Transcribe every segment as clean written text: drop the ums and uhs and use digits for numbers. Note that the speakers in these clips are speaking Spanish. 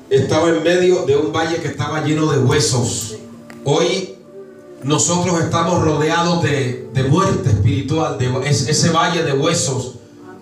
estaba en medio de un valle que estaba lleno de huesos. Hoy nosotros estamos rodeados de muerte espiritual. Ese valle de huesos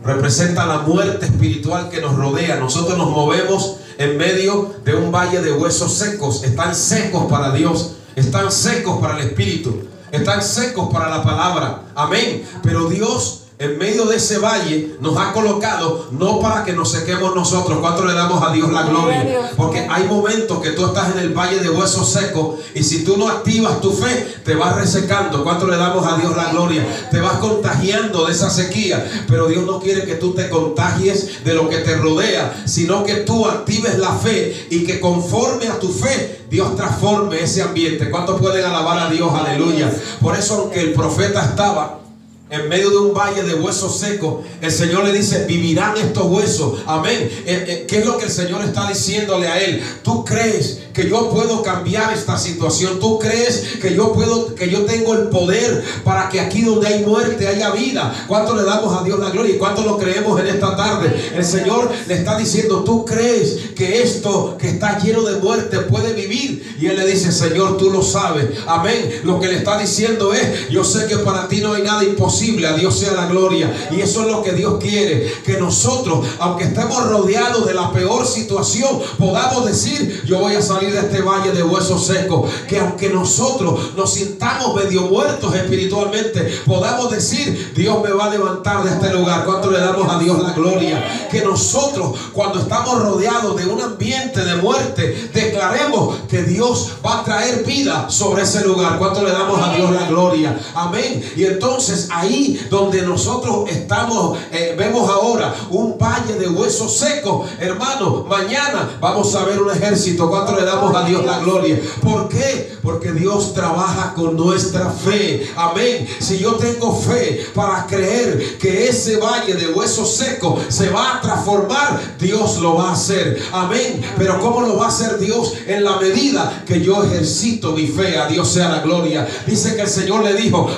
representa la muerte espiritual que nos rodea. Nosotros nos movemos en medio de un valle de huesos secos. Están secos para Dios, están secos para el Espíritu, están secos para la palabra. Amén. Pero Dios, en medio de ese valle, nos ha colocado no para que nos sequemos nosotros. ¿Cuánto le damos a Dios la gloria? Porque hay momentos que tú estás en el valle de huesos secos y si tú no activas tu fe, te vas resecando. ¿Cuánto le damos a Dios la gloria? Te vas contagiando de esa sequía. Pero Dios no quiere que tú te contagies de lo que te rodea, sino que tú actives la fe y que conforme a tu fe Dios transforme ese ambiente. ¿Cuántos pueden alabar a Dios? Aleluya. Por eso, aunque el profeta estaba en medio de un valle de huesos secos, el Señor le dice: vivirán estos huesos. Amén. ¿Qué es lo que el Señor está diciéndole a él? ¿Tú crees que yo puedo cambiar esta situación? ¿Tú crees que yo tengo el poder para que aquí donde hay muerte haya vida? ¿Cuánto le damos a Dios la gloria? ¿Y cuánto lo creemos en esta tarde? El Señor le está diciendo: ¿tú crees que esto que está lleno de muerte puede vivir? Y él le dice: Señor, tú lo sabes. Amén. Lo que le está diciendo es: yo sé que para ti no hay nada imposible. A Dios sea la gloria. Y eso es lo que Dios quiere, que nosotros, aunque estemos rodeados de la peor situación, podamos decir: yo voy a salir de este valle de huesos secos. Que aunque nosotros nos sintamos medio muertos espiritualmente, podamos decir: Dios me va a levantar de este lugar. ¿Cuánto le damos a Dios la gloria? Que nosotros, cuando estamos rodeados de un ambiente de muerte, declaremos que Dios va a traer vida sobre ese lugar. ¿Cuánto le damos a Dios la gloria? Amén. Y entonces ahí donde nosotros estamos, vemos ahora un valle de huesos secos. Hermano, mañana vamos a ver un ejército. ¿Cuánto le damos a Dios la gloria? ¿Por qué? Porque Dios trabaja con nuestra fe. Amén. Si yo tengo fe para creer que ese valle de huesos secos se va a transformar, Dios lo va a hacer. Amén. Pero ¿cómo lo va a hacer Dios? En la medida que yo ejercito mi fe. A Dios sea la gloria. Dice que el Señor le dijo: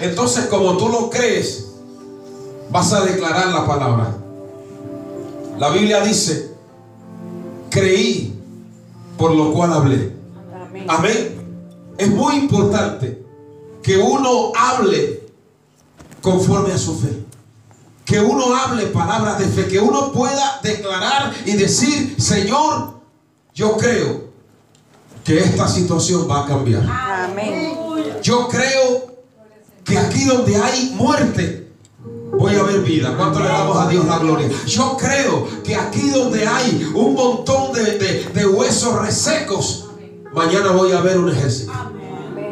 entonces como tú lo crees, vas a declarar la palabra. La Biblia dice: creí, por lo cual hablé. Amén. Amén. Es muy importante que uno hable conforme a su fe, que uno hable palabras de fe, que uno pueda declarar y decir: Señor, yo creo que esta situación va a cambiar. Amén. Yo creo que aquí donde hay muerte voy a ver vida. ¿Cuánto le damos a Dios la gloria? Yo creo que aquí donde hay un montón de huesos resecos, mañana voy a ver un ejército.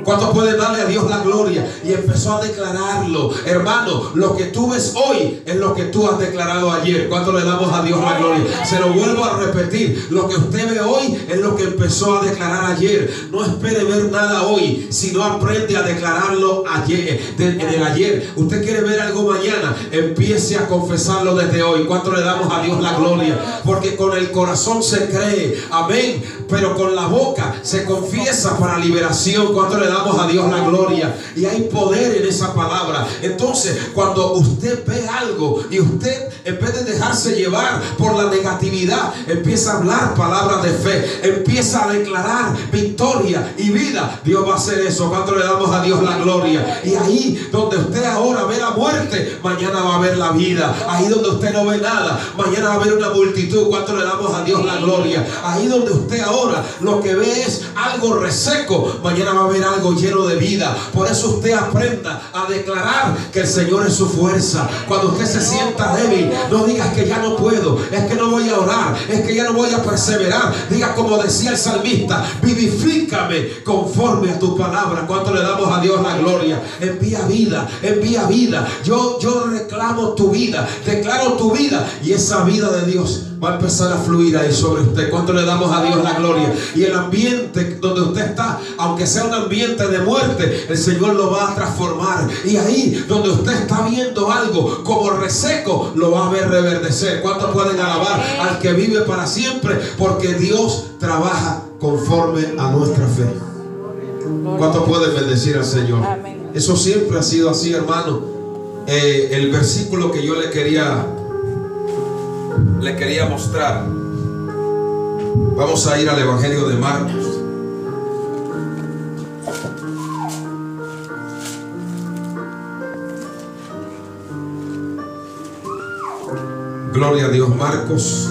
¿Cuántos pueden darle a Dios la gloria? Y empezó a declararlo. Hermano, lo que tú ves hoy es lo que tú has declarado ayer. ¿Cuánto le damos a Dios la gloria? Se lo vuelvo a repetir. Lo que usted ve hoy es lo que empezó a declarar ayer. No espere ver nada hoy, sino aprende a declararlo ayer, en el ayer. Usted quiere ver algo mañana, empiece a confesarlo desde hoy. ¿Cuánto le damos a Dios la gloria? Porque con el corazón se cree, amén, pero con la boca se confiesa para liberación. ¿Cuánto le damos a Dios la gloria? Y hay poder en esa palabra. Entonces, cuando usted ve algo y usted, en vez de dejarse llevar por la negatividad, empieza a hablar palabras de fe, empieza a declarar victoria y vida, Dios va a hacer eso. ¿Cuánto le damos a Dios la gloria? Y ahí donde usted ahora ve la muerte, mañana va a ver la vida. Ahí donde usted no ve nada, mañana va a haber una multitud. ¿Cuánto le damos a Dios la gloria? Ahí donde usted ahora lo que ve es algo reseco, mañana va a haber algo lleno de vida. Por eso usted aprenda a declarar que el Señor es su fuerza. Cuando usted se sienta débil, no digas que ya no puedo, es que no voy a orar, es que ya no voy a perseverar. Diga como decía el salmista: vivifícame conforme a tu palabra. ¿Cuánto le damos a Dios la gloria? Envía vida, envía vida. Yo reclamo tu vida, declaro tu vida, y esa vida de Dios va a empezar a fluir ahí sobre usted. ¿Cuánto le damos a Dios la gloria? Y el ambiente donde usted está, aunque sea un ambiente de muerte, el Señor lo va a transformar. Y ahí donde usted está viendo algo como reseco, lo va a ver reverdecer. ¿Cuántos pueden alabar al que vive para siempre? Porque Dios trabaja conforme a nuestra fe. ¿Cuántos pueden bendecir al Señor? Eso siempre ha sido así, hermano. El versículo que yo le quería mostrar Vamos a ir al Evangelio de Marcos. Gloria a Dios. Marcos.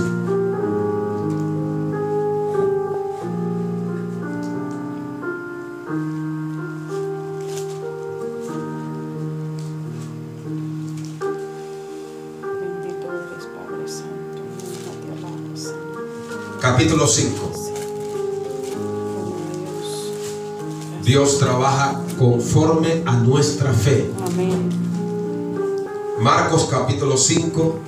Capítulo 5. Dios trabaja conforme a nuestra fe. Amén. Marcos capítulo 5.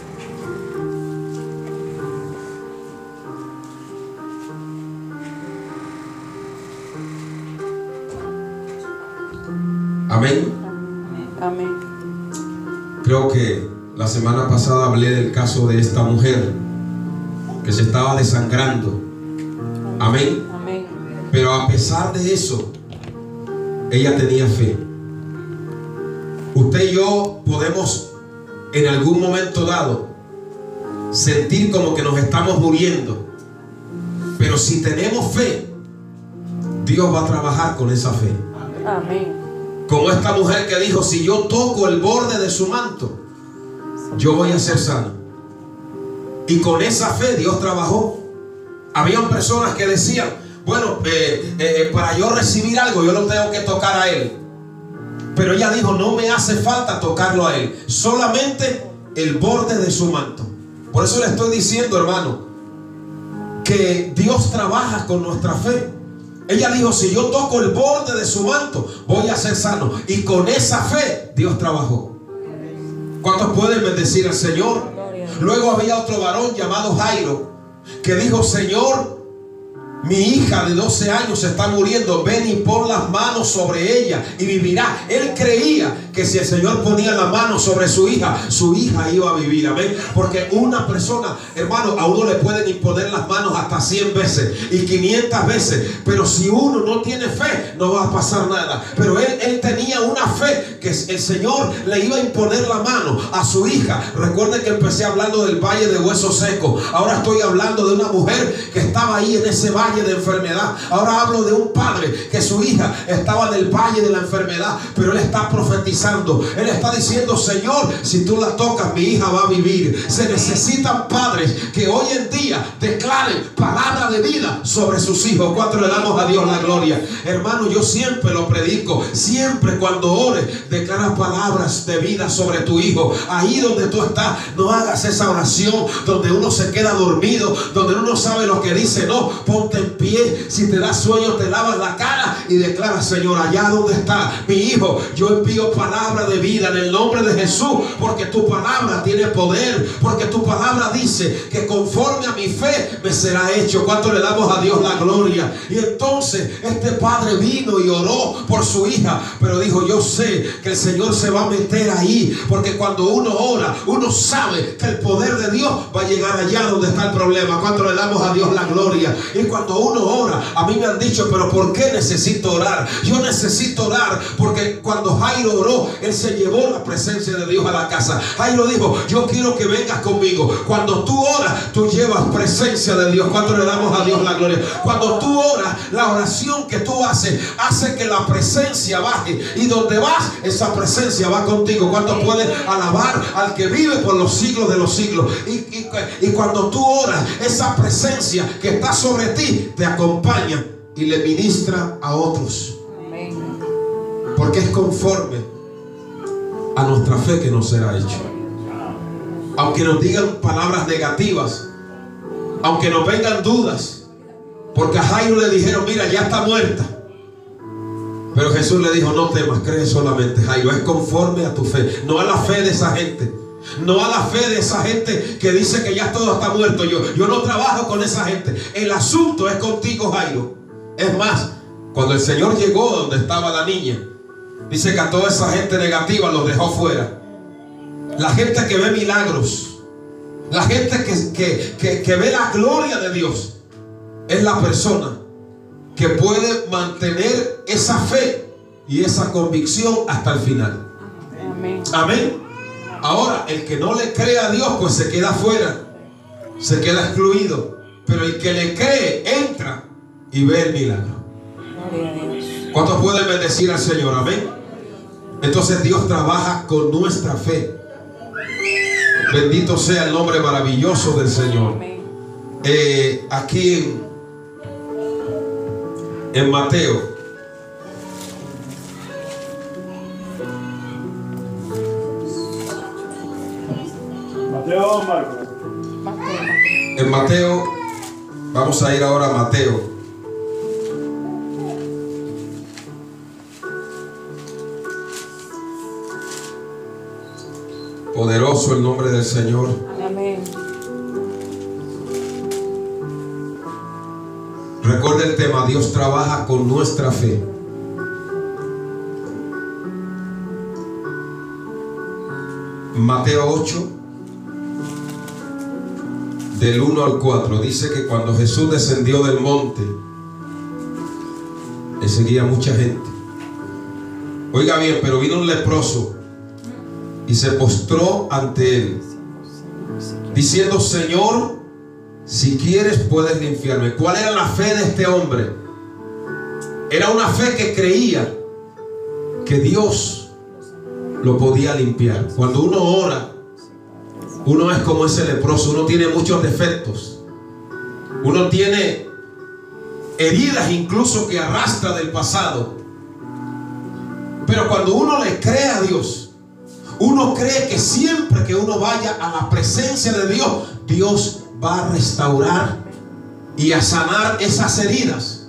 Amén. Amén. Creo que la semana pasada hablé del caso de esta mujer que se estaba desangrando. Amén. Amén. Pero a pesar de eso, ella tenía fe. Usted y yo podemos en algún momento dado sentir como que nos estamos muriendo, pero si tenemos fe, Dios va a trabajar con esa fe. Amén. Como esta mujer que dijo: si yo toco el borde de su manto, yo voy a ser sano. Y con esa fe Dios trabajó. Habían personas que decían: bueno, para yo recibir algo yo lo tengo que tocar a Él. Pero ella dijo: no me hace falta tocarlo a Él, solamente el borde de su manto. Por eso le estoy diciendo, hermano, que Dios trabaja con nuestra fe. Ella dijo: si yo toco el borde de su manto, voy a ser sano. Y con esa fe Dios trabajó. ¿Cuántos pueden bendecir al Señor? Luego había otro varón llamado Jairo que dijo: Señor, mi hija de 12 años se está muriendo, ven y pon las manos sobre ella y vivirá. Él creía que si el Señor ponía la mano sobre su hija iba a vivir. Amén. Porque una persona, hermano, a uno le pueden imponer las manos hasta 100 veces y 500 veces, pero si uno no tiene fe, no va a pasar nada. Pero él tenía una fe que el Señor le iba a imponer la mano a su hija. Recuerden que empecé hablando del valle de huesos secos. Ahora estoy hablando de una mujer que estaba ahí en ese valle de enfermedad. Ahora hablo de un padre que su hija estaba en el valle de la enfermedad, pero él está profetizando. Él está diciendo: Señor, si tú la tocas, mi hija va a vivir. Se necesitan padres que hoy en día declaren palabra de vida sobre sus hijos. ¿Cuánto le damos a Dios la gloria? Hermano, yo siempre lo predico. Siempre cuando ores, declara palabras de vida sobre tu hijo. Ahí donde tú estás, no hagas esa oración donde uno se queda dormido, donde uno no sabe lo que dice. No, ponte en pie. Si te da sueño, te lavas la cara y declara: Señor, allá donde está mi hijo, yo envío palabra de vida en el nombre de Jesús, porque tu palabra tiene poder, porque tu palabra dice que conforme a mi fe me será hecho. ¿Cuánto le damos a Dios la gloria? Y entonces este padre vino y oró por su hija, pero dijo: yo sé que el Señor se va a meter ahí, porque cuando uno ora, uno sabe que el poder de Dios va a llegar allá donde está el problema. ¿Cuánto le damos a Dios la gloria? Y cuando uno ora, a mí me han dicho: pero ¿por qué necesito orar? Yo necesito orar porque cuando Jairo oró, él se llevó la presencia de Dios a la casa. Jairo dijo: yo quiero que vengas conmigo. Cuando tú oras, tú llevas presencia de Dios. ¿Cuánto le damos a Dios la gloria? Cuando tú oras, la oración que tú haces hace que la presencia baje, y donde vas, esa presencia va contigo. ¿Cuánto puedes alabar al que vive por los siglos de los siglos? Y cuando tú oras, esa presencia que está sobre ti te acompaña y le ministra a otros. Amén. Porque es conforme a nuestra fe que nos será hecho. Aunque nos digan palabras negativas, aunque nos vengan dudas, porque a Jairo le dijeron: mira, ya está muerta. Pero Jesús le dijo: no temas, cree solamente, Jairo. Es conforme a tu fe, no a la fe de esa gente. No a la fe de esa gente que dice que ya todo está muerto. Yo no trabajo con esa gente. El asunto es contigo, Jairo. Es más, cuando el Señor llegó donde estaba la niña, dice que a toda esa gente negativa los dejó fuera. La gente que ve milagros, la gente que ve la gloria de Dios, es la persona que puede mantener esa fe y esa convicción hasta el final. Amén. Amén. Ahora, el que no le cree a Dios, pues se queda fuera, se queda excluido. pero el que le cree entra y ve el milagro. Gloria a Dios. ¿Cuántos pueden bendecir al Señor? Amén. Entonces Dios trabaja con nuestra fe. Bendito sea el nombre maravilloso del Señor. Amén. Aquí en Mateo, Mateo, Marcos. en Mateo, vamos a ir ahora a Mateo. Poderoso el nombre del Señor. Amén. Recuerda el tema: Dios trabaja con nuestra fe. Mateo 8, del 1 al 4, dice que cuando Jesús descendió del monte, le seguía mucha gente. Oiga bien, pero vino un leproso y se postró ante él, diciendo: Señor, si quieres puedes limpiarme. ¿Cuál era la fe de este hombre? Era una fe que creía que Dios lo podía limpiar. Cuando uno ora, uno es como ese leproso. Uno tiene muchos defectos, uno tiene heridas incluso que arrastra del pasado, pero cuando uno le cree a Dios, uno cree que siempre que uno vaya a la presencia de Dios, Dios va a restaurar y a sanar esas heridas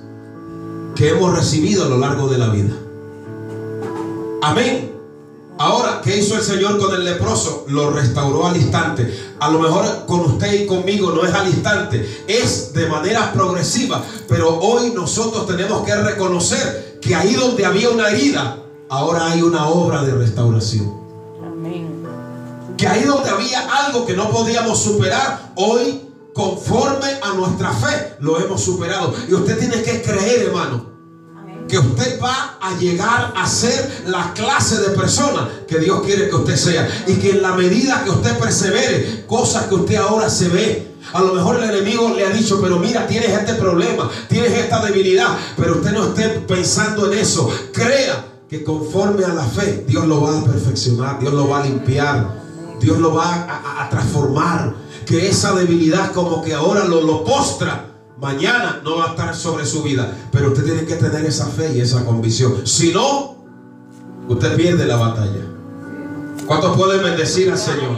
que hemos recibido a lo largo de la vida. Amén. Ahora, ¿qué hizo el Señor con el leproso? Lo restauró al instante. A lo mejor con usted y conmigo no es al instante, es de manera progresiva. Pero hoy nosotros tenemos que reconocer que ahí donde había una herida, ahora hay una obra de restauración. Amén. Que ahí donde había algo que no podíamos superar, hoy, conforme a nuestra fe, lo hemos superado. Y usted tiene que creer, hermano, que usted va a llegar a ser la clase de persona que Dios quiere que usted sea. Y que en la medida que usted persevere, cosas que usted ahora se ve, a lo mejor el enemigo le ha dicho: pero mira, tienes este problema, tienes esta debilidad, pero usted no esté pensando en eso. Crea que conforme a la fe, Dios lo va a perfeccionar, Dios lo va a limpiar, Dios lo va a transformar. Que esa debilidad como que ahora lo postra, mañana no va a estar sobre su vida. Pero usted tiene que tener esa fe y esa convicción. Si no, usted pierde la batalla. ¿Cuántos pueden bendecir al Señor?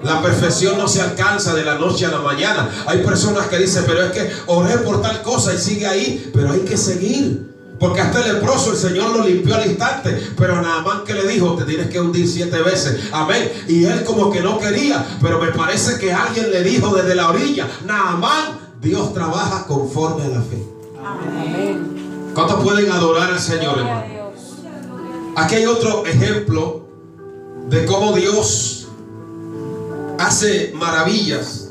La perfección no se alcanza de la noche a la mañana. Hay personas que dicen: pero es que oré por tal cosa y sigue ahí. Pero hay que seguir. Porque hasta el leproso el Señor lo limpió al instante. Pero Naamán, que le dijo: te tienes que hundir 7 veces. Amén. Y él como que no quería. Pero me parece que alguien le dijo desde la orilla: Naamán, Dios trabaja conforme a la fe. Amén. ¿Cuántos pueden adorar al Señor, Gloria a hermano? Dios. Aquí hay otro ejemplo de cómo Dios hace maravillas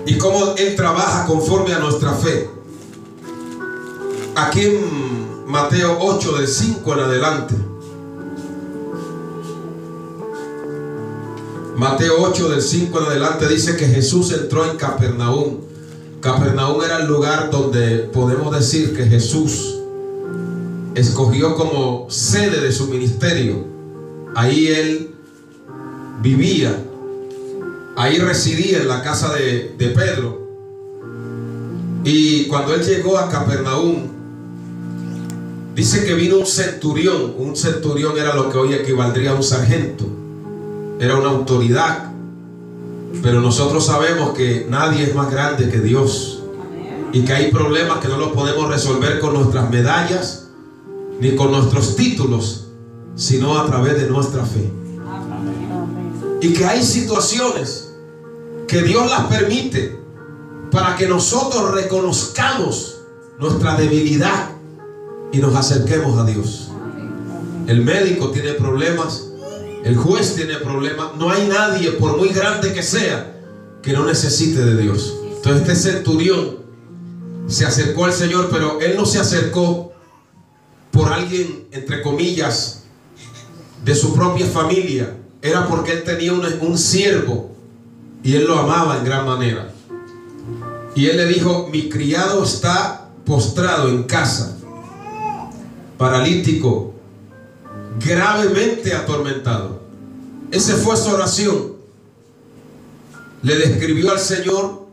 y cómo Él trabaja conforme a nuestra fe. Aquí en Mateo 8, del 5 en adelante. Mateo 8, del 5 en adelante, dice que Jesús entró en Capernaum. Capernaum era el lugar donde podemos decir que Jesús escogió como sede de su ministerio. Ahí Él vivía, ahí residía, en la casa de Pedro. Y cuando Él llegó a Capernaum, dice que vino un centurión. Un centurión era lo que hoy equivaldría a un sargento. Era una autoridad. Pero nosotros sabemos que nadie es más grande que Dios. Y que hay problemas que no los podemos resolver con nuestras medallas ni con nuestros títulos, sino a través de nuestra fe. Amén. Y que hay situaciones que Dios las permite para que nosotros reconozcamos nuestra debilidad y nos acerquemos a Dios. El médico tiene problemas, el juez tiene problemas. No hay nadie, por muy grande que sea, que no necesite de Dios. Entonces este centurión se acercó al Señor, pero él no se acercó por alguien, entre comillas, de su propia familia. Era porque él tenía un siervo y él lo amaba en gran manera. Y él le dijo: mi criado está postrado en casa, paralítico, gravemente atormentado. Esa fue su oración. Le describió al Señor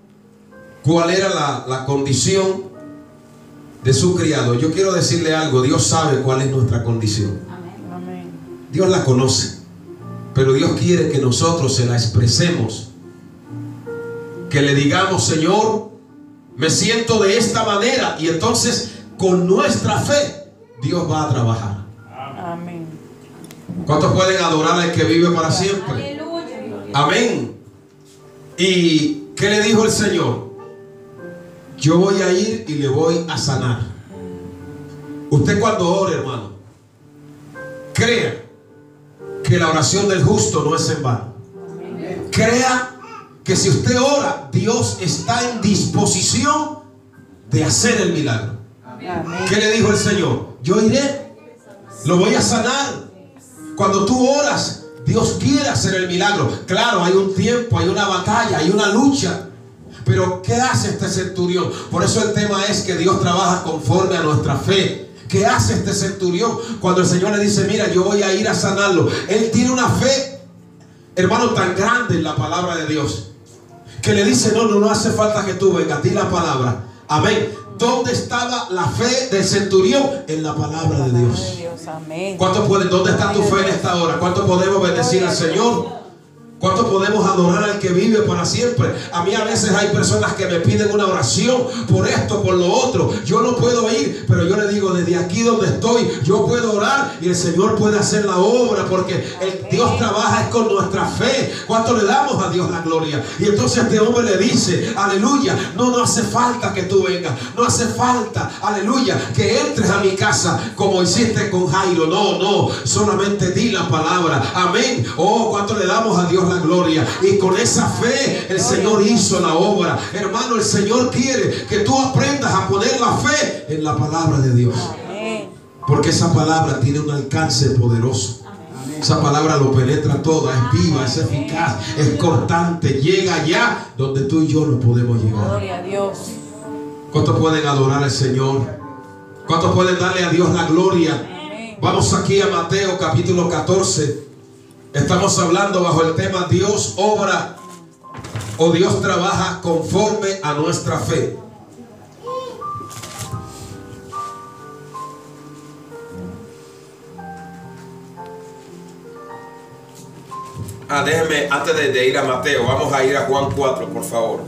cuál era la condición de su criado. Yo quiero decirle algo: Dios sabe cuál es nuestra condición. Amén. Dios la conoce, pero Dios quiere que nosotros se la expresemos, que le digamos: Señor, me siento de esta manera. Y entonces con nuestra fe Dios va a trabajar. Amén. ¿Cuántos pueden adorar al que vive para siempre? Aleluya. Amén. ¿Y qué le dijo el Señor? Yo voy a ir y le voy a sanar. Usted cuando ore, hermano, crea que la oración del justo no es en vano. Crea que si usted ora, Dios está en disposición de hacer el milagro. Amén. ¿Qué le dijo el Señor? Yo iré, lo voy a sanar. Cuando tú oras, Dios quiere hacer el milagro. Claro, hay un tiempo, hay una batalla, hay una lucha. Pero ¿qué hace este centurión? Por eso el tema es que Dios trabaja conforme a nuestra fe. ¿Qué hace este centurión? Cuando el Señor le dice: mira, yo voy a ir a sanarlo. Él tiene una fe, hermano, tan grande en la palabra de Dios, que le dice: no hace falta que tú vengas, di la palabra. Amén. ¿Dónde estaba la fe del centurión? En la palabra de Dios. Amén. ¿Cuántos pueden? ¿Dónde está tu fe en esta hora? ¿Cuántos podemos bendecir al Señor? ¿Cuánto podemos adorar al que vive para siempre? A mí a veces hay personas que me piden una oración por esto, por lo otro. Yo no puedo ir, pero yo le digo: desde aquí donde estoy, yo puedo orar y el Señor puede hacer la obra, porque Dios trabaja es con nuestra fe. ¿Cuánto le damos a Dios la gloria? Y entonces este hombre le dice: aleluya, no hace falta que tú vengas, no hace falta, aleluya, que entres a mi casa como hiciste con Jairo. No, solamente di la palabra. Amén. Oh, cuánto le damos a Dios la gloria. Y con esa fe el Señor hizo la obra. Hermano, el Señor quiere que tú aprendas a poner la fe en la palabra de Dios, porque esa palabra tiene un alcance poderoso. Esa palabra lo penetra todo, es viva, es eficaz, es cortante, llega allá donde tú y yo no podemos llegar. Gloria a Dios. ¿Cuántos pueden adorar al Señor? ¿Cuántos pueden darle a Dios la gloria? Vamos aquí a Mateo capítulo 14. Estamos hablando bajo el tema: Dios obra o Dios trabaja conforme a nuestra fe. Déjeme, antes de ir a Mateo, vamos a ir a Juan 4, por favor.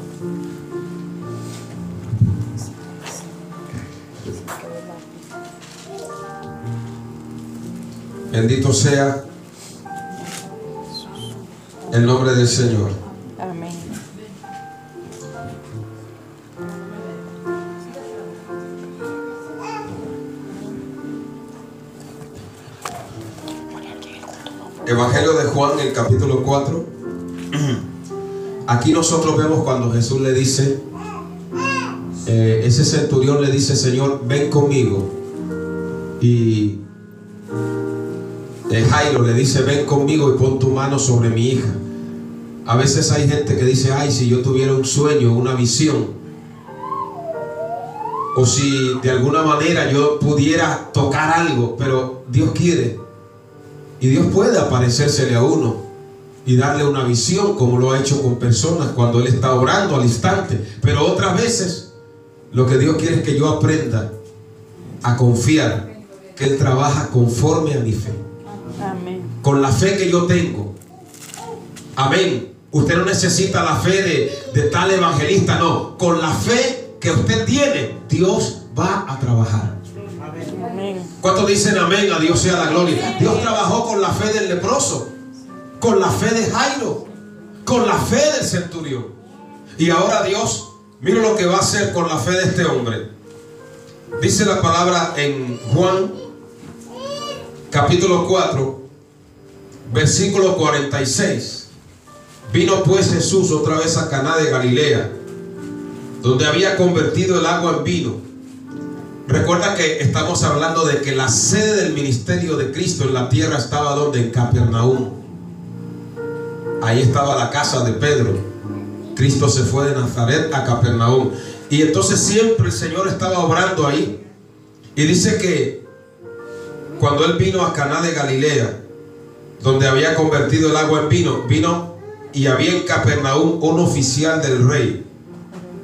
Bendito sea el nombre del Señor. Amén. Evangelio de Juan, el capítulo 4. Aquí nosotros vemos cuando Jesús le dice, ese centurión le dice: Señor, ven conmigo. Y Jairo le dice: ven conmigo y pon tu mano sobre mi hija. A veces hay gente que dice: ay, si yo tuviera un sueño, una visión, o si de alguna manera yo pudiera tocar algo. Pero Dios quiere, y Dios puede aparecérsele a uno y darle una visión, como lo ha hecho con personas cuando Él está orando al instante. Pero otras veces lo que Dios quiere es que yo aprenda a confiar que Él trabaja conforme a mi fe. Amén. Con la fe que yo tengo. Amén. Usted no necesita la fe de tal evangelista, no. Con la fe que usted tiene, Dios va a trabajar. Amén. ¿Cuántos dicen amén? A Dios sea la gloria. Dios trabajó con la fe del leproso, con la fe de Jairo, con la fe del centurión. Y ahora Dios, mira lo que va a hacer con la fe de este hombre. Dice la palabra en Juan capítulo 4, versículo 46. Vino pues Jesús otra vez a Caná de Galilea, donde había convertido el agua en vino. Recuerda que estamos hablando de que la sede del ministerio de Cristo en la tierra estaba donde, en Capernaum. Ahí estaba la casa de Pedro. Cristo se fue de Nazaret a Capernaum. Y entonces siempre el Señor estaba obrando ahí. Y dice que cuando Él vino a Caná de Galilea, donde había convertido el agua en vino, vino y había en Capernaum un oficial del rey,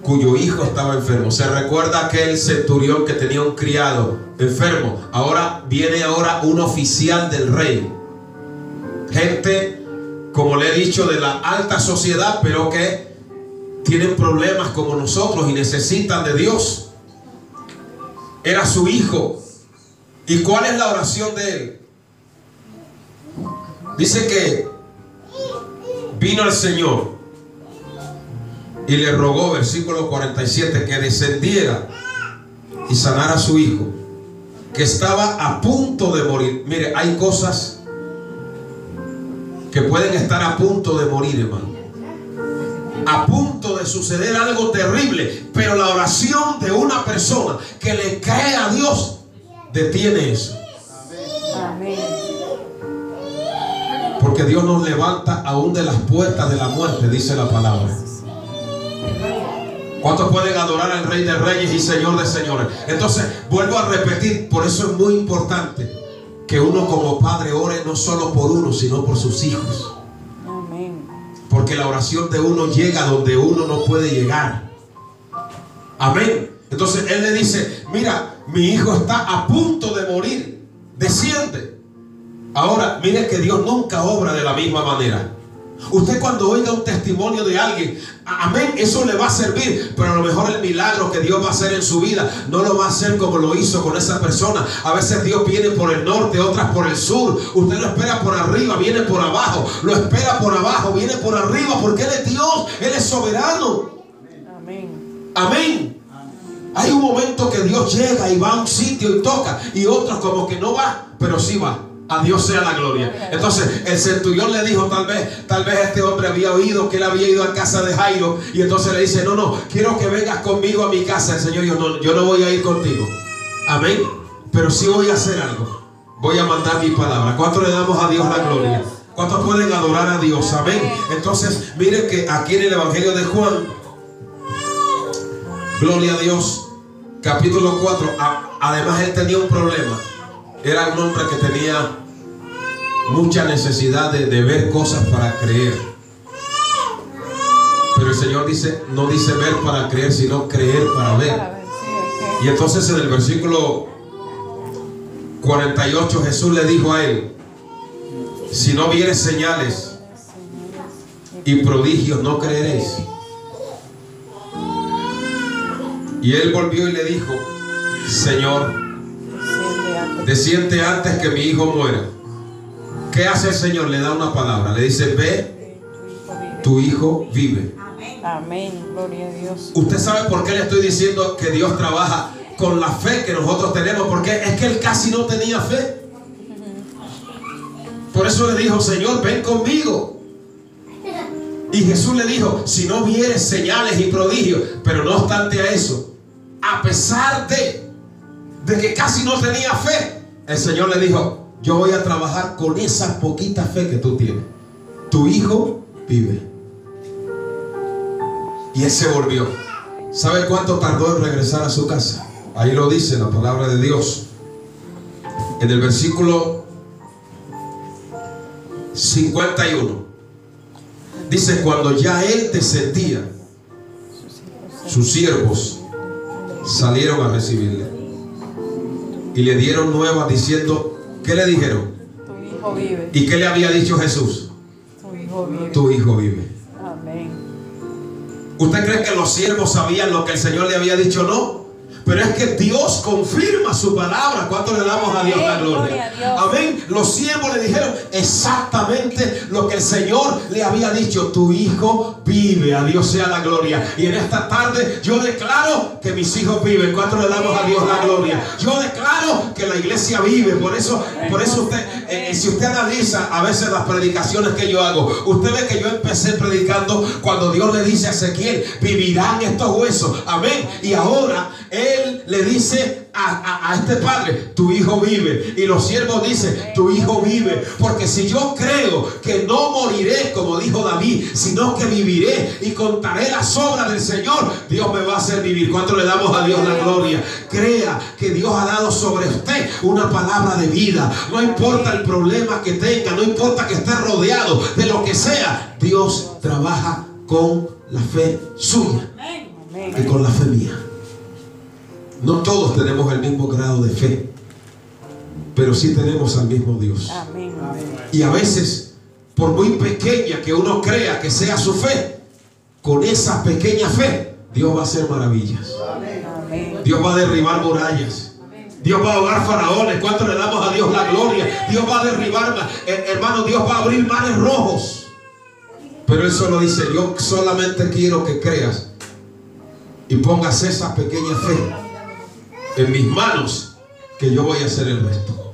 cuyo hijo estaba enfermo. Se recuerda aquel centurión que tenía un criado enfermo. Ahora viene un oficial del rey. Gente, como le he dicho, de la alta sociedad, pero que tienen problemas como nosotros y necesitan de Dios. Era su hijo. ¿Y cuál es la oración de él? Dice que vino el Señor y le rogó, versículo 47, que descendiera y sanara a su hijo, que estaba a punto de morir. Mire, hay cosas que pueden estar a punto de morir, hermano. A punto de suceder algo terrible, pero la oración de una persona que le cree a Dios detiene eso. Amén. Porque Dios nos levanta aún de las puertas de la muerte, dice la palabra. ¿Cuántos pueden adorar al Rey de Reyes y Señor de Señores? Entonces, vuelvo a repetir, por eso es muy importante que uno como padre ore no solo por uno, sino por sus hijos. Amén. Porque la oración de uno llega donde uno no puede llegar. Amén. Entonces él le dice, mira, mi hijo está a punto de morir, desciende. Ahora, mire que Dios nunca obra de la misma manera. Usted cuando oiga un testimonio de alguien, amén, eso le va a servir, pero a lo mejor el milagro que Dios va a hacer en su vida no lo va a hacer como lo hizo con esa persona. A veces Dios viene por el norte, otras por el sur. Usted lo espera por arriba, viene por abajo. Lo espera por abajo, viene por arriba, porque Él es Dios, Él es soberano. Amén. Amén. Hay un momento que Dios llega y va a un sitio y toca, y otros como que no va, pero sí va. A Dios sea la gloria. Entonces el centurión le dijo, tal vez este hombre había oído que él había ido a casa de Jairo, y entonces le dice, no, quiero que vengas conmigo a mi casa. El Señor dijo, yo no voy a ir contigo. Amén. Pero sí voy a hacer algo. Voy a mandar mi palabra. ¿Cuánto le damos a Dios la gloria? ¿Cuántos pueden adorar a Dios? Amén. Entonces miren que aquí en el Evangelio de Juan, gloria a Dios, capítulo 4, además él tenía un problema. Era un hombre que tenía mucha necesidad de ver cosas para creer. Pero el Señor dice, no dice ver para creer, sino creer para ver. Y entonces en el versículo 48 Jesús le dijo a él, si no vieres señales y prodigios, no creeréis. Y él volvió y le dijo, Señor, desciende antes que mi hijo muera. ¿Qué hace el Señor? Le da una palabra. Le dice, ve, tu hijo vive. Amén. Gloria a Dios. ¿Usted sabe por qué le estoy diciendo que Dios trabaja con la fe que nosotros tenemos? Porque es que él casi no tenía fe. Por eso le dijo, Señor, ven conmigo. Y Jesús le dijo, si no vieres señales y prodigios. Pero no obstante a eso, a pesar de que casi no tenía fe, el Señor le dijo, yo voy a trabajar con esa poquita fe que tú tienes. Tu hijo vive. Y él se volvió. ¿Sabe cuánto tardó en regresar a su casa? Ahí lo dice la palabra de Dios. En el versículo 51. Dice, cuando ya él descendía, sus siervos salieron a recibirle. Y le dieron nuevas diciendo, ¿qué le dijeron? Tu hijo vive. ¿Y qué le había dicho Jesús? Tu hijo vive. Tu hijo vive. Amén. ¿Usted cree que los siervos sabían lo que el Señor le había dicho? No. Pero es que Dios confirma su palabra. ¿Cuánto le damos a Dios la gloria? Amén. Los siervos le dijeron exactamente lo que el Señor le había dicho. Tu hijo vive. A Dios sea la gloria. Y en esta tarde yo declaro que mis hijos viven. ¿Cuánto le damos a Dios la gloria? Yo declaro que la iglesia vive. Por eso usted, si usted analiza a veces las predicaciones que yo hago, usted ve que yo empecé predicando cuando Dios le dice a Ezequiel, vivirán estos huesos. Amén. Y ahora él le dice a este padre, tu hijo vive. Y los siervos dicen, tu hijo vive. Porque si yo creo que no moriré, como dijo David, sino que viviré y contaré las obras del Señor, Dios me va a hacer vivir. ¿Cuánto le damos a Dios la gloria? Crea que Dios ha dado sobre usted una palabra de vida. No importa el problema que tenga, no importa que esté rodeado de lo que sea, Dios trabaja con la fe suya y con la fe mía. No todos tenemos el mismo grado de fe, pero sí tenemos al mismo Dios. Amén. Y a veces, por muy pequeña que uno crea que sea su fe, con esa pequeña fe Dios va a hacer maravillas. Amén. Dios va a derribar murallas. Dios va a ahogar faraones. ¿Cuánto le damos a Dios la gloria? Dios va a derribar, hermano, Dios va a abrir mares rojos. Pero Él solo dice, yo solamente quiero que creas y pongas esa pequeña fe en mis manos, que yo voy a hacer el resto.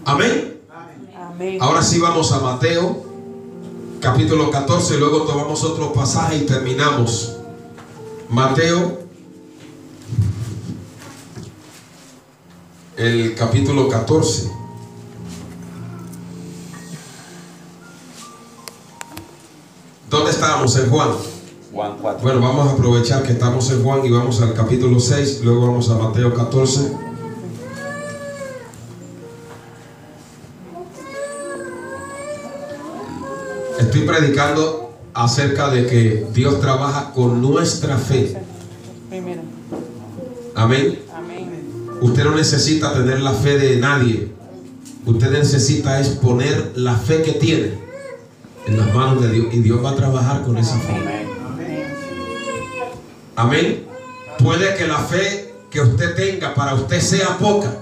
Amén. Amén. Ahora sí vamos a Mateo capítulo 14, luego tomamos otro pasaje y terminamos. Mateo, el capítulo 14. ¿Dónde estábamos? En Juan. Juan 4. Bueno, vamos a aprovechar que estamos en Juan y vamos al capítulo 6, luego vamos a Mateo 14. Estoy predicando acerca de que Dios trabaja con nuestra fe. Primero. Amén. Amén. Usted no necesita tener la fe de nadie. Usted necesita es poner la fe que tiene en las manos de Dios, y Dios va a trabajar con esa fe. Amén. Puede que la fe que usted tenga para usted sea poca,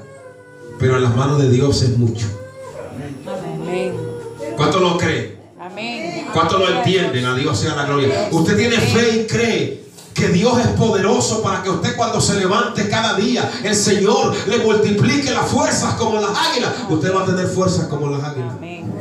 pero en las manos de Dios es mucho. Amén. ¿Cuánto lo cree? Amén. ¿Cuánto lo entienden? A Dios sea la gloria. Usted tiene fe y cree que Dios es poderoso para que usted, cuando se levante cada día, el Señor le multiplique las fuerzas como las águilas. Usted va a tener fuerzas como las águilas. Amén.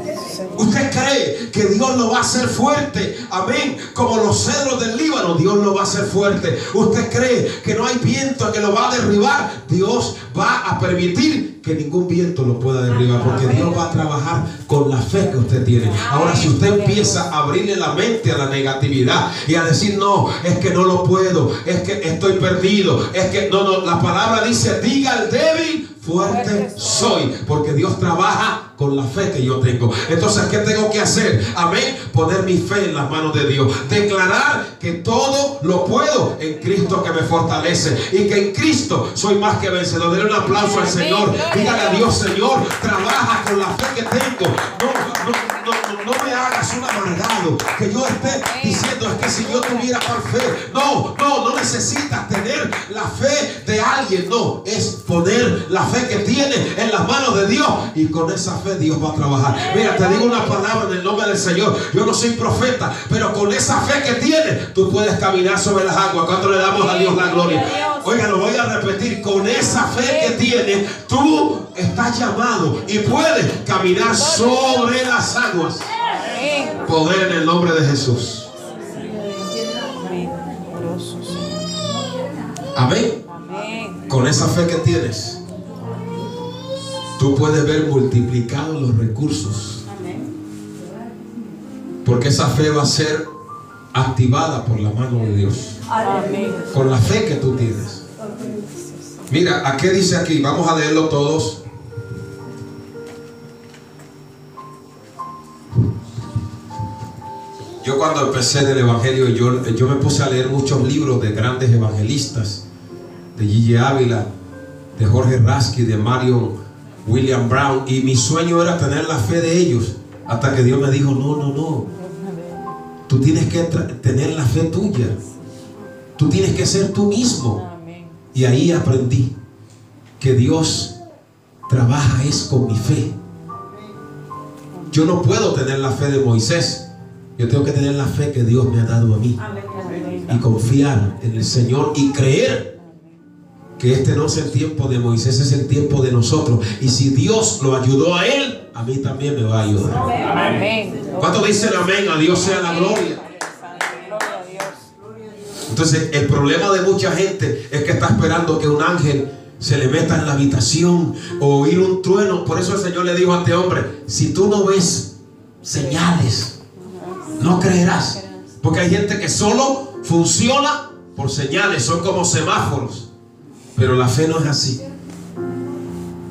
Usted cree que Dios lo va a hacer fuerte. Amén. Como los cedros del Líbano, Dios lo va a hacer fuerte. Usted cree que no hay viento que lo va a derribar. Dios va a permitir que ningún viento lo pueda derribar, porque Dios va a trabajar con la fe que usted tiene. Ahora, si usted empieza a abrirle la mente a la negatividad y a decir, no, es que no lo puedo, es que estoy perdido, es que no, la palabra dice, diga al débil, fuerte soy, porque Dios trabaja con la fe que yo tengo. Entonces, ¿qué tengo que hacer? Amén. Poner mi fe en las manos de Dios. Declarar que todo lo puedo en Cristo que me fortalece, y que en Cristo soy más que vencedor. Denle un aplauso al Señor. Dígale a Dios, Señor, trabaja con la fe que tengo. No me hagas un amargado, que yo esté diciendo, es que si yo tuviera tal fe. No necesitas tener la fe de alguien. No, es poner la fe que tiene en las manos de Dios, y con esa fe Dios va a trabajar. Mira, te digo una palabra en el nombre del Señor. Yo no soy profeta, pero con esa fe que tienes, tú puedes caminar sobre las aguas. ¿Cuánto le damos a Dios la gloria? Oiga, lo voy a repetir. Con esa fe que tienes, tú estás llamado y puedes caminar sobre las aguas. Poder en el nombre de Jesús. Amén. Amén. Con esa fe que tienes, tú puedes ver multiplicados los recursos, porque esa fe va a ser activada por la mano de Dios. Amén. Con la fe que tú tienes. Mira, ¿a qué dice aquí? Vamos a leerlo todos. Yo cuando empecé en el evangelio, yo me puse a leer muchos libros de grandes evangelistas, de Gigi Ávila, de Jorge Rasky, de Marion William Brown, y mi sueño era tener la fe de ellos, hasta que Dios me dijo, no, tú tienes que tener la fe tuya, tú tienes que ser tú mismo. Y ahí aprendí que Dios trabaja es con mi fe. Yo no puedo tener la fe de Moisés, yo tengo que tener la fe que Dios me ha dado a mí, y confiar en el Señor y creer que este no es el tiempo de Moisés, es el tiempo de nosotros. Y si Dios lo ayudó a él, a mí también me va a ayudar. Amén. ¿Cuántos dicen amén? A Dios sea la gloria. Entonces el problema de mucha gente es que está esperando que un ángel se le meta en la habitación o oír un trueno. Por eso el Señor le dijo a este hombre: si tú no ves señales, no creerás. Porque hay gente que solo funciona por señales, son como semáforos. Pero la fe no es así.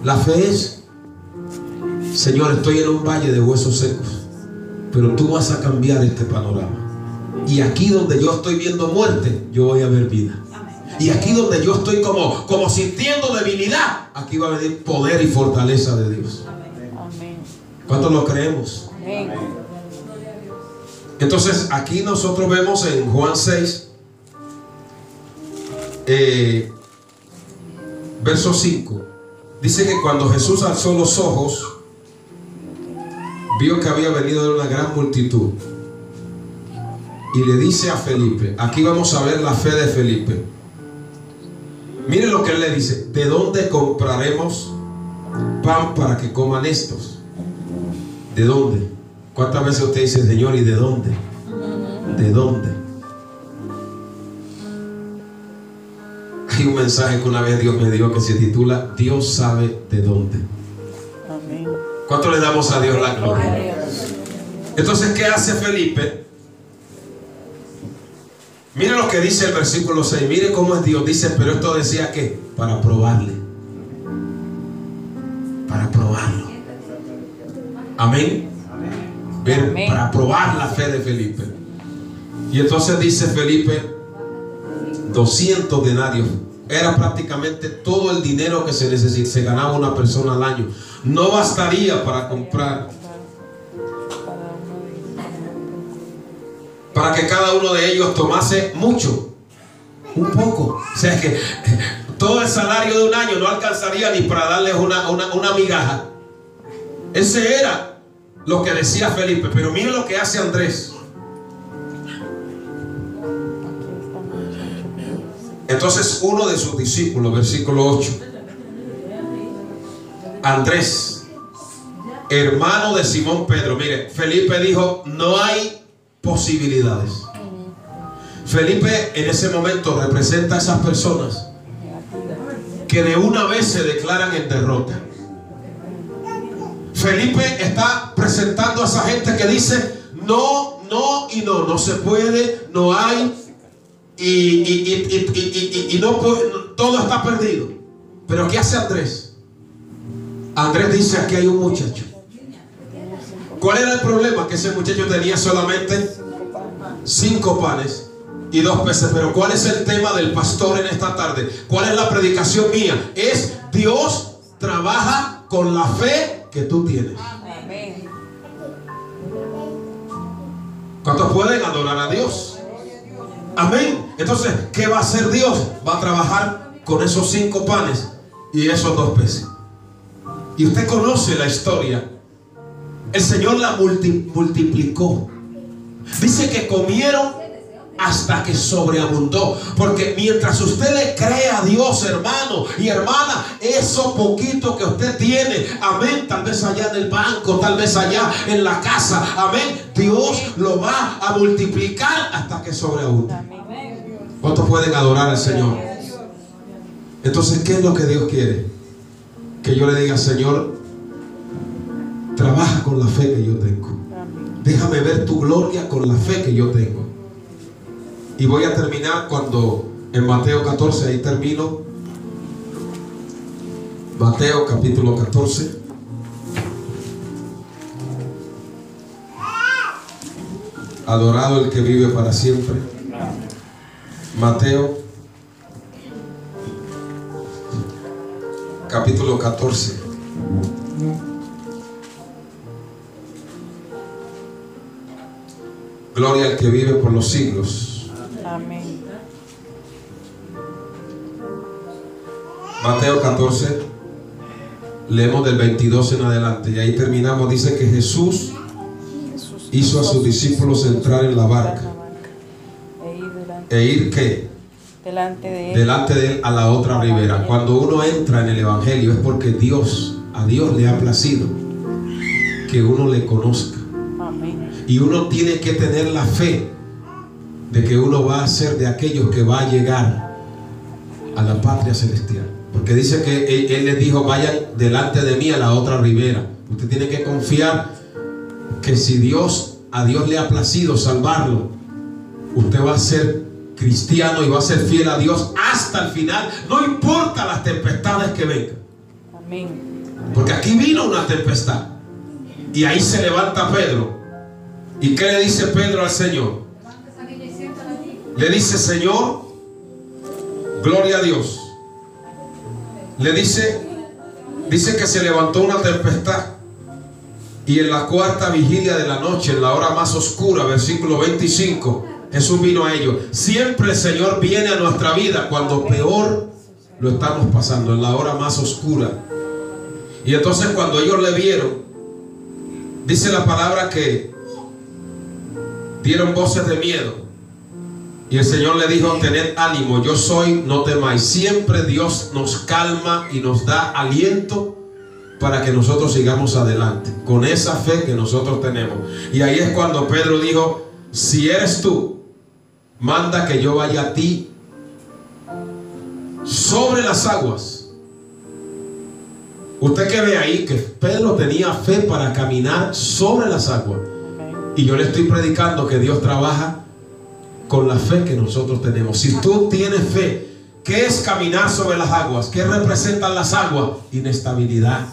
La fe es: Señor, estoy en un valle de huesos secos, pero tú vas a cambiar este panorama. Y aquí donde yo estoy viendo muerte, yo voy a ver vida. Y aquí donde yo estoy como sintiendo debilidad, aquí va a venir poder y fortaleza de Dios. ¿Cuántos lo creemos? Amén. Entonces aquí nosotros vemos en Juan 6, verso 5. Dice que cuando Jesús alzó los ojos, vio que había venido de una gran multitud. Y le dice a Felipe, aquí vamos a ver la fe de Felipe. Miren lo que él le dice: ¿de dónde compraremos pan para que coman estos? ¿De dónde? ¿Cuántas veces usted dice: Señor, ¿y de dónde? ¿De dónde? Hay un mensaje que una vez Dios me dio que se titula Dios sabe de dónde. Amén. ¿Cuánto le damos a Dios la gloria? Entonces, ¿qué hace Felipe? Mire lo que dice el versículo 6. Mire cómo es Dios. Dice: pero esto decía que para probarle. Para probarlo. Amén. Ver, Amén. para probar la fe de Felipe. Y entonces dice Felipe: 200 denarios. Era prácticamente todo el dinero que se ganaba una persona al año. No bastaría para comprar, para que cada uno de ellos tomase mucho, un poco. O sea, es que todo el salario de un año no alcanzaría ni para darles una migaja. Ese era lo que decía Felipe. Pero miren lo que hace Andrés. Entonces uno de sus discípulos, versículo 8, Andrés, hermano de Simón Pedro. Mire, Felipe dijo: no hay posibilidades. Felipe en ese momento representa a esas personas que de una vez se declaran en derrota. Felipe está presentando a esa gente que dice: no, no y no, no se puede, no hay, y no puede, todo está perdido. Pero ¿qué hace Andrés? Andrés dice: aquí hay un muchacho. ¿Cuál era el problema? Que ese muchacho tenía solamente 5 panes y 2 peces. Pero ¿cuál es el tema del pastor en esta tarde? ¿Cuál es la predicación mía? Es: Dios trabaja con la fe que tú tienes. Amén. ¿Cuántos pueden adorar a Dios? Amén. Entonces, ¿qué va a hacer Dios? Va a trabajar con esos 5 panes y esos 2 peces. Y usted conoce la historia. El Señor la multiplicó. Dice que comieron hasta que sobreabundó. Porque mientras usted le cree a Dios, hermano y hermana, eso poquito que usted tiene, amén, tal vez allá en el banco, tal vez allá en la casa, amén, Dios lo va a multiplicar hasta que sobreabunde. ¿Cuántos pueden adorar al Señor? Entonces, ¿qué es lo que Dios quiere? Que yo le diga: Señor, trabaja con la fe que yo tengo. Déjame ver tu gloria con la fe que yo tengo. Y voy a terminar cuando en Mateo 14, ahí termino. Mateo capítulo 14. Adorado el que vive para siempre. Mateo capítulo 14. Gloria al que vive por los siglos. Amén. Mateo 14, leemos del 22 en adelante y ahí terminamos. Dice que Jesús hizo a sus discípulos entrar en la barca e ir ¿qué? Delante de él a la otra ribera. Cuando uno entra en el evangelio es porque a Dios le ha placido que uno le conozca. Amén. Y uno tiene que tener la fe de que uno va a ser de aquellos que va a llegar a la patria celestial. Porque dice que él les dijo: vayan delante de mí a la otra ribera. Usted tiene que confiar que si a Dios le ha placido salvarlo, usted va a ser cristiano y va a ser fiel a Dios hasta el final, no importa las tempestades que vengan. Amén. Porque aquí vino una tempestad y ahí se levanta Pedro. ¿Y qué le dice Pedro al Señor? Le dice: Señor, gloria a Dios. Le dice que se levantó una tempestad, y en la cuarta vigilia de la noche, en la hora más oscura, versículo 25, Jesús vino a ellos. Siempre el Señor viene a nuestra vida cuando peor lo estamos pasando, en la hora más oscura. Y entonces cuando ellos le vieron, dice la palabra que dieron voces de miedo. Y el Señor le dijo: tened ánimo, yo soy, no temáis. Siempre Dios nos calma y nos da aliento para que nosotros sigamos adelante con esa fe que nosotros tenemos. Y ahí es cuando Pedro dijo: si eres tú, manda que yo vaya a ti sobre las aguas. Usted que ve ahí que Pedro tenía fe para caminar sobre las aguas. Y yo le estoy predicando que Dios trabaja con la fe que nosotros tenemos. Si tú tienes fe, ¿qué es caminar sobre las aguas? ¿Qué representan las aguas? Inestabilidad,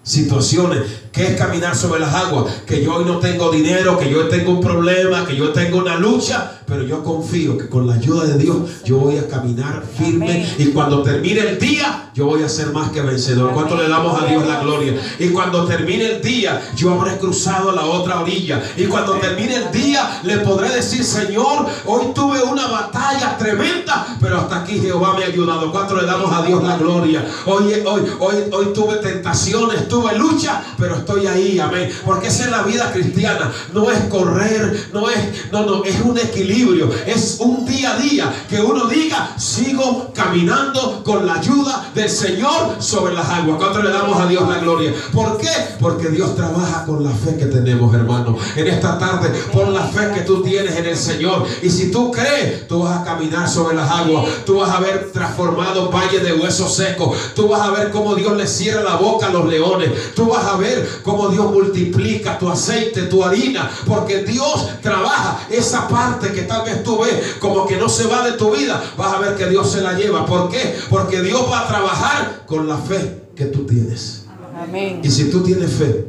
situaciones. ¿Qué es caminar sobre las aguas? Que yo hoy no tengo dinero, que yo tengo un problema, que yo tengo una lucha, pero yo confío que con la ayuda de Dios yo voy a caminar firme. Amén. Y cuando termine el día, yo voy a ser más que vencedor. ¿Cuánto le damos a Dios la gloria? Y cuando termine el día, yo habré cruzado a la otra orilla. Y cuando termine el día, le podré decir: Señor, hoy tuve una batalla tremenda, pero hasta aquí Jehová me ha ayudado. ¿Cuánto le damos a Dios la gloria? Hoy tuve tentaciones, tuve lucha, pero estoy ahí. Amén. Porque esa es la vida cristiana. No es correr, no, es un equilibrio. Es un día a día que uno diga: sigo caminando con la ayuda del Señor sobre las aguas. ¿Cuánto le damos a Dios la gloria? ¿Por qué? Porque Dios trabaja con la fe que tenemos, hermano. En esta tarde, pon la fe que tú tienes en el Señor. Y si tú crees, tú vas a caminar sobre las aguas. Tú vas a ver transformado valles de huesos secos. Tú vas a ver cómo Dios le cierra la boca a los leones. Tú vas a ver cómo Dios multiplica tu aceite, tu harina. Porque Dios trabaja esa parte que tal vez tú ves como que no se va de tu vida. Vas a ver que Dios se la lleva. ¿Por qué? Porque Dios va a trabajar con la fe que tú tienes. Amén. Y si tú tienes fe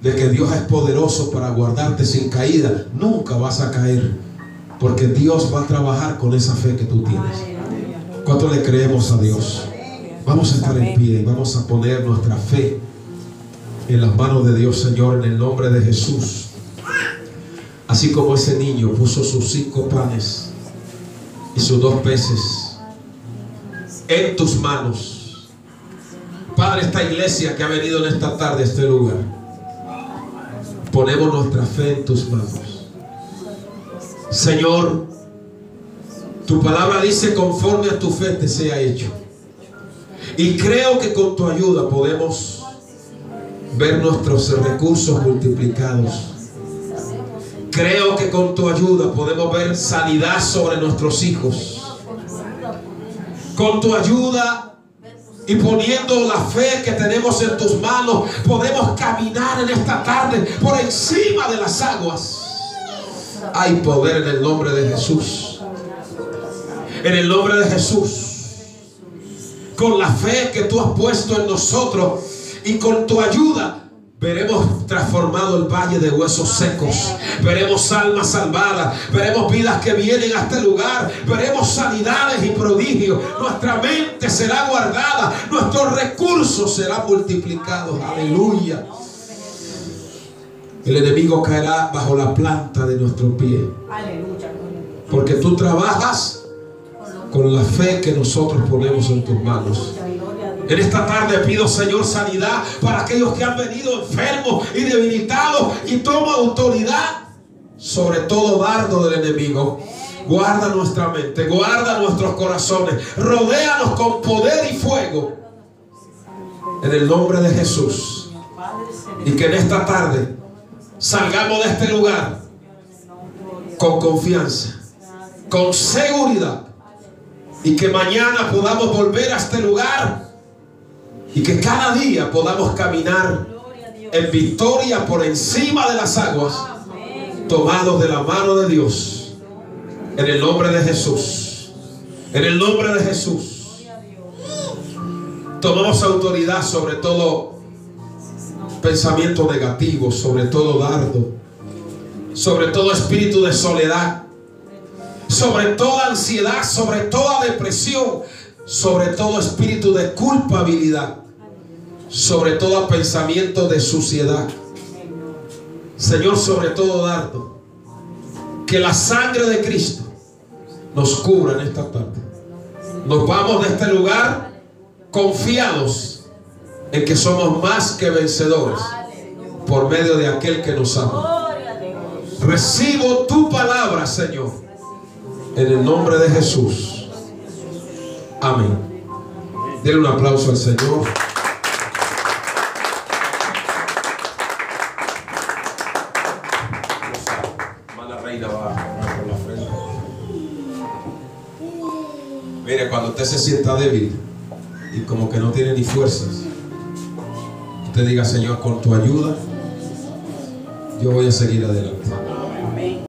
de que Dios es poderoso para guardarte sin caída, nunca vas a caer, porque Dios va a trabajar con esa fe que tú tienes. ¿Cuánto le creemos a Dios? Vamos a estar en pie y vamos a poner nuestra fe en las manos de Dios, Señor, en el nombre de Jesús. Así como ese niño puso sus 5 panes y sus 2 peces en tus manos, Padre, esta iglesia que ha venido en esta tarde a este lugar, ponemos nuestra fe en tus manos. Señor, tu palabra dice: conforme a tu fe te sea hecho. Y creo que con tu ayuda podemos ver nuestros recursos multiplicados. Creo que con tu ayuda podemos ver sanidad sobre nuestros hijos. Con tu ayuda y poniendo la fe que tenemos en tus manos, podemos caminar en esta tarde por encima de las aguas. Hay poder en el nombre de Jesús. En el nombre de Jesús. Con la fe que tú has puesto en nosotros y con tu ayuda, veremos transformado el valle de huesos secos. Veremos almas salvadas. Veremos vidas que vienen a este lugar. Veremos sanidades y prodigios. Nuestra mente será guardada. Nuestros recursos serán multiplicados. Aleluya. El enemigo caerá bajo la planta de nuestro pie. Porque tú trabajas con la fe que nosotros ponemos en tus manos. En esta tarde pido, Señor, sanidad para aquellos que han venido enfermos y debilitados, y toma autoridad sobre todo dardo del enemigo. Guarda nuestra mente, guarda nuestros corazones, rodéanos con poder y fuego en el nombre de Jesús. Y que en esta tarde salgamos de este lugar con confianza, con seguridad, y que mañana podamos volver a este lugar y que cada día podamos caminar en victoria por encima de las aguas, tomados de la mano de Dios, en el nombre de Jesús. En el nombre de Jesús tomamos autoridad sobre todo pensamiento negativo, sobre todo dardo, sobre todo espíritu de soledad, sobre toda ansiedad, sobre toda depresión, sobre todo espíritu de culpabilidad, sobre todo pensamiento de suciedad. Señor, sobre todo dardo, que la sangre de Cristo nos cubra en esta tarde. Nos vamos de este lugar confiados en que somos más que vencedores por medio de aquel que nos ama. Recibo tu palabra, Señor, en el nombre de Jesús. Amén. Denle un aplauso al Señor. Hermana Reina va a orar por la frente. Mire, cuando usted se sienta débil y como que no tiene ni fuerzas, usted diga: Señor, con tu ayuda yo voy a seguir adelante.